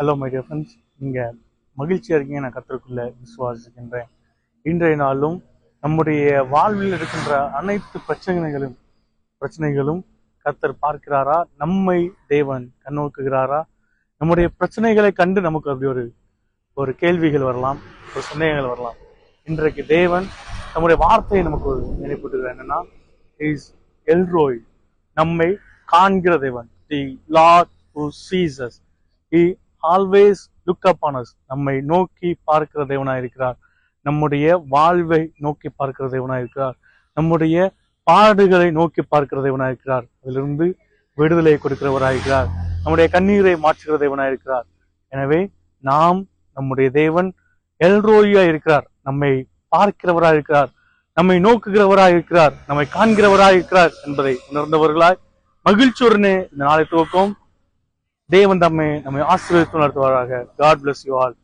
Hello my dear friends, நீங்கள் மகிழ்ச்சியாக இருக்கீங்க. நான் கர்த்தருக்குள்ள விசுவாசிக்கின்றேன். இன்றைய நாளும் நம்முடைய வாழ்வில் இருக்கின்ற அனைத்து பிரச்சனைகளும் கர்த்தர் பார்க்கிறாரா? நம்மை தேவன் கண்ணோக்குகிறாரா? நம்முடைய பிரச்சனைகளை கண்டு நமக்கு அப்படி ஒரு கேள்விகள் வரலாம், ஒரு சந்தேகங்கள் வரலாம். இன்றைக்கு தேவன் நம்முடைய வார்த்தையை நமக்கு ஒரு நினைப்பூட்டுகிறார். என்னன்னா, இஸ் எல்ரோய், நம்மை காண்கிற தேவன். The lord who sees us, he always look up on us. நம்மை நோக்கி பார்க்கிற தேவனாய் இருக்கிறார். நம்முடைய வாழ்வை நோக்கி பார்க்கிற தேவனாய் இருக்கிறார். நம்முடைய பாடுகளை நோக்கி பார்க்கிற தேவனாய் இருக்கிறார். அதிலிருந்து விடுதலை கொடுக்கிறவராயிருக்கிறார். நம்முடைய கண்ணீரை மாற்றுகிற தேவனாய் இருக்கிறார். எனவே நாம் நம்முடைய தேவன் எல்ரோயா இருக்கிறார். நம்மை பார்க்கிறவராய் இருக்கிறார், நம்மை நோக்குகிறவராய் இருக்கிறார், நம்மை காண்கிறவராய் இருக்கிறார் என்பதை உணர்ந்தவர்களாய் மகிழ்ச்சியுடனே இந்த நாளை துவக்கம். தேவன் நம்மை ஆசீர்வதித்து நடத்துவாராக. God bless you all.